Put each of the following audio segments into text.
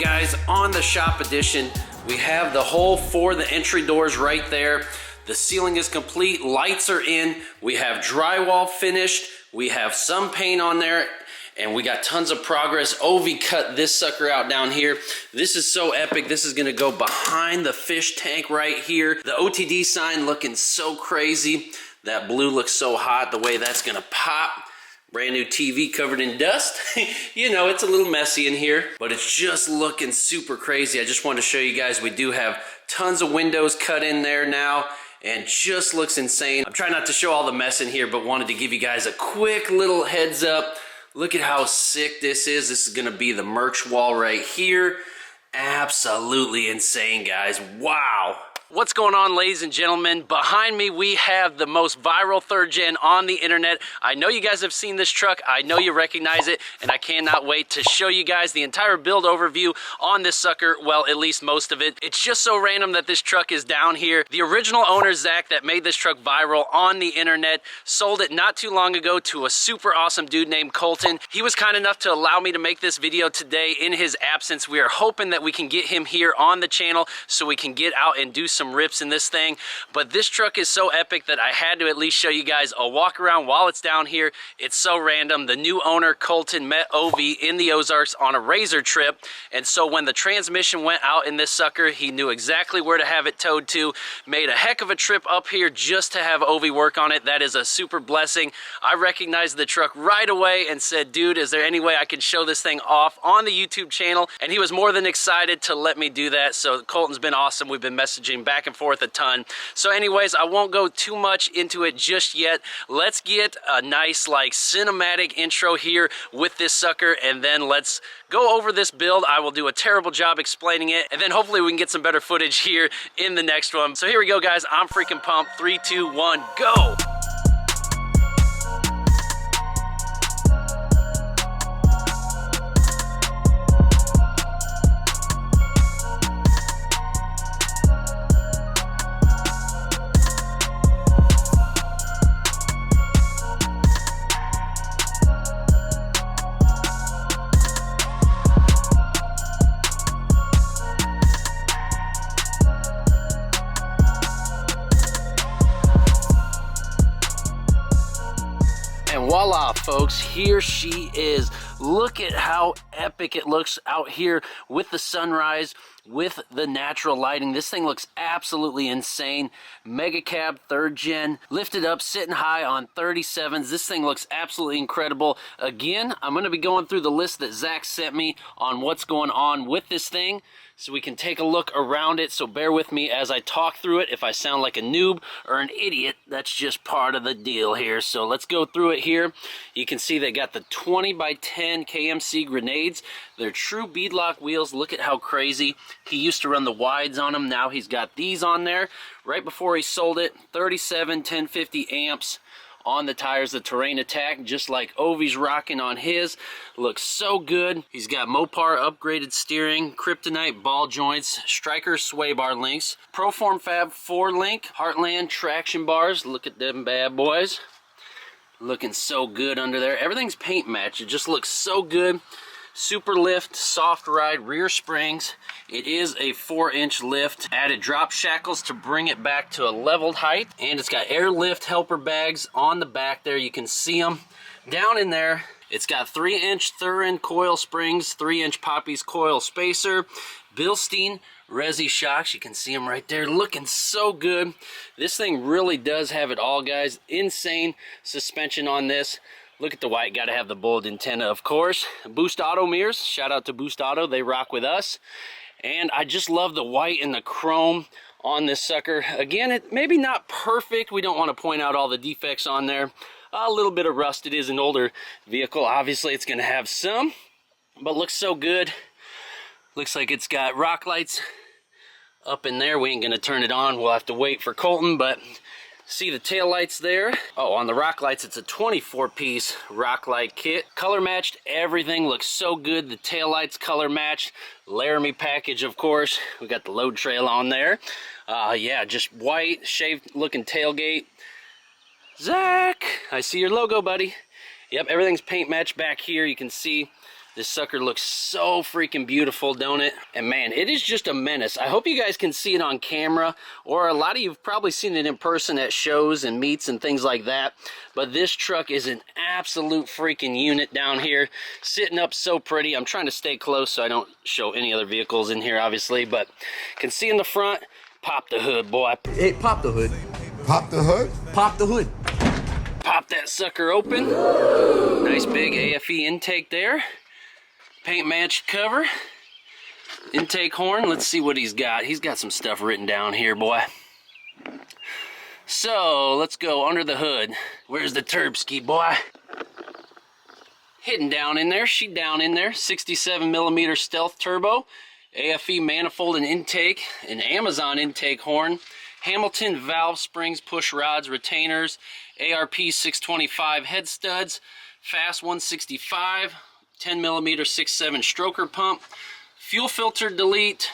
guys, on the shop edition, we have the hole for the entry doors right there. The ceiling is complete, lights are in, we have drywall finished, we have some paint on there, and we got tons of progress. Ovi cut this sucker out down here. This is so epic. This is gonna go behind the fish tank right here. The OTD sign looking so crazy. That blue looks so hot, the way that's gonna pop. Brand new TV covered in dust. You know, it's a little messy in here, but it's just looking super crazy. I just wanted to show you guys, we do have tons of windows cut in there now, and just looks insane. I'm trying not to show all the mess in here, but wanted to give you guys a quick little heads up. Look at how sick this is. This is gonna be the merch wall right here. Absolutely insane, guys. Wow. What's going on, ladies and gentlemen? Behind me, we have the most viral third gen on the internet. I know you guys have seen this truck. I know you recognize it, and I cannot wait to show you guys the entire build overview on this sucker. Well, at least most of it. It's just so random that this truck is down here. The original owner, Zach, that made this truck viral on the internet, sold it not too long ago to a super awesome dude named Colton. He was kind enough to allow me to make this video today in his absence. We are hoping that we can get him here on the channel so we can get out and do some rips in this thing. But this truck is so epic that I had to at least show you guys a walk around while it's down here. It's so random. The new owner, Colton, met Ovi in the Ozarks on a razor trip, and so when the transmission went out in this sucker, he knew exactly where to have it towed to. Made a heck of a trip up here just to have Ovi work on it. That is a super blessing. I recognized the truck right away and said, dude, is there any way I can show this thing off on the YouTube channel? And he was more than excited to let me do that. So Colton's been awesome. We've been messaging back and forth a ton. So anyways, I won't go too much into it just yet. Let's get a nice like cinematic intro here with this sucker, and then let's go over this build. I will do a terrible job explaining it, and then hopefully we can get some better footage here in the next one. So here we go, guys. I'm freaking pumped. 3, 2, 1, go! Voila, folks, here she is. Look at how epic it looks out here with the sunrise, with the natural lighting. This thing looks absolutely insane. Megacab 3rd gen, lifted up, sitting high on 37s. This thing looks absolutely incredible. Again, I'm going to be going through the list that Zach sent me on what's going on with this thing, so we can take a look around it. So bear with me as I talk through it. If I sound like a noob or an idiot, that's just part of the deal here. So let's go through it here. You can see they got the 20 by 10 KMC grenades. They're true beadlock wheels. Look at how crazy. He used to run the wides on them. Now he's got these on there. Right before he sold it, 37 1050 amps on the tires, the Terrain Attack, just like Ovi's rocking on his. Looks so good. He's got Mopar upgraded steering, kryptonite ball joints, Stryker sway bar links, Proform Fab 4-link, Heartland traction bars. Look at them bad boys. Looking so good under there. Everything's paint matched. It just looks so good. Super lift, soft ride, rear springs. It is a 4-inch lift. Added drop shackles to bring it back to a leveled height. And it's got air lift helper bags on the back there. You can see them down in there. It's got 3-inch Thurin coil springs, 3-inch Poppy's coil spacer, Bilstein Resi shocks. You can see them right there, looking so good. This thing really does have it all, guys. Insane suspension on this. Look at the white, got to have the bold antenna, of course. Boost Auto mirrors, shout out to Boost Auto, they rock with us. And I just love the white and the chrome on this sucker. Again, it maybe not perfect. We don't want to point out all the defects on there. A little bit of rust. It is an older vehicle. Obviously, it's going to have some, but looks so good. Looks like it's got rock lights up in there. We ain't going to turn it on. We'll have to wait for Colton, but see the tail lights there. Oh, on the rock lights, it's a 24-piece rock light kit. Color matched, everything looks so good. The tail lights color matched. Laramie package, of course. We got the load trail on there. Yeah, just white, shaved looking tailgate. Zach, I see your logo, buddy. Yep, everything's paint matched back here. You can see This sucker looks so freaking beautiful, don't it? And man, it is just a menace. I hope you guys can see it on camera, or a lot of you have probably seen it in person at shows and meets and things like that. But this truck is an absolute freaking unit down here, sitting up so pretty. I'm trying to stay close so I don't show any other vehicles in here, obviously, but can see in the front. Pop the hood, boy. Hey, pop the hood. Pop the hood? Pop the hood. Pop that sucker open. Nice big AFE intake there. Paint matched cover. Intake horn. Let's see what he's got. He's got some stuff written down here, boy. So let's go under the hood. Where's the Turbski, boy? Hidden down in there. She down in there. 67mm stealth turbo. AFE manifold and intake. An Amazon intake horn. Hamilton valve springs, push rods, retainers. ARP 625 head studs. FASS 165. 10mm 6.7 stroker pump, fuel filter delete,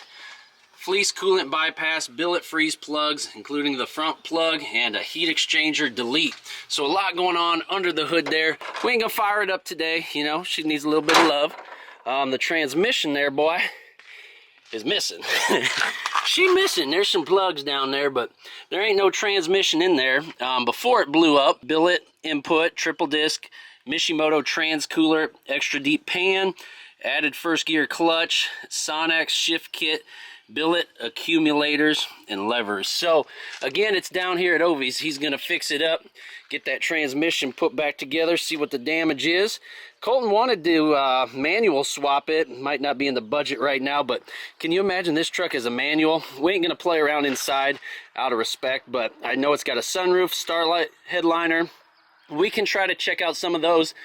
fleece coolant bypass, billet freeze plugs, including the front plug, and a heat exchanger delete. So a lot going on under the hood there. We ain't gonna fire it up today, you know, she needs a little bit of love. The transmission there, boy, is missing. She missing. There's some plugs down there, but there ain't no transmission in there. Before it blew up, billet input, triple disc, Mishimoto trans cooler, extra deep pan, added first gear clutch, sonnax shift kit, billet accumulators, and levers. So again, it's down here at Ovi's. He's gonna fix it up, get that transmission put back together, see what the damage is. Colton wanted to manual swap it. Might not be in the budget right now, but can you imagine this truck as a manual? We ain't gonna play around inside out of respect, but I know it's got a sunroof, starlight headliner. We can try to check out some of those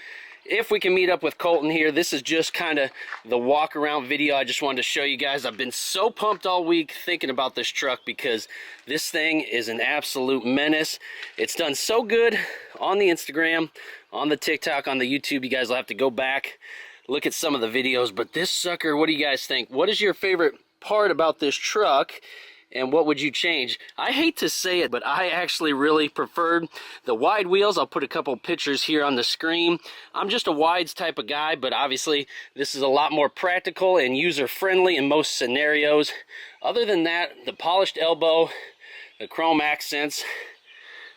if we can meet up with Colton here. This is just kind of the walk around video I just wanted to show you guys. I've been so pumped all week thinking about this truck because this thing is an absolute menace. It's done so good on the Instagram, on the TikTok, on the YouTube. You guys will have to go back, look at some of the videos. But this sucker, what do you guys think? What is your favorite part about this truck? And what would you change? I hate to say it, but I actually really preferred the wide wheels. I'll put a couple pictures here on the screen. I'm just a wides type of guy, but obviously this is a lot more practical and user-friendly in most scenarios. Other than that, the polished elbow, the chrome accents,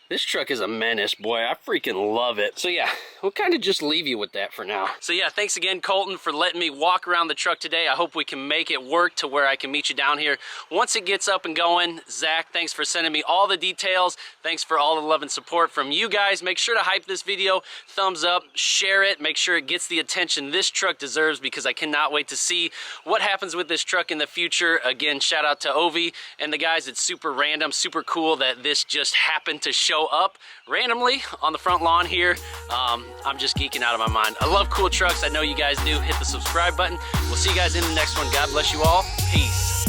this truck is a menace, boy. I freaking love it. So yeah, we'll kind of just leave you with that for now. So yeah, thanks again, Colton, for letting me walk around the truck today. I hope we can make it work to where I can meet you down here once it gets up and going. Zach, thanks for sending me all the details. Thanks for all the love and support from you guys. Make sure to hype this video, thumbs up, share it, make sure it gets the attention this truck deserves, because I cannot wait to see what happens with this truck in the future. Again, shout out to Ovi and the guys. It's super random, super cool that this just happened to show up randomly on the front lawn here. I'm just geeking out of my mind. I love cool trucks. I know you guys do. Hit the subscribe button. We'll see you guys in the next one. God bless you all. Peace.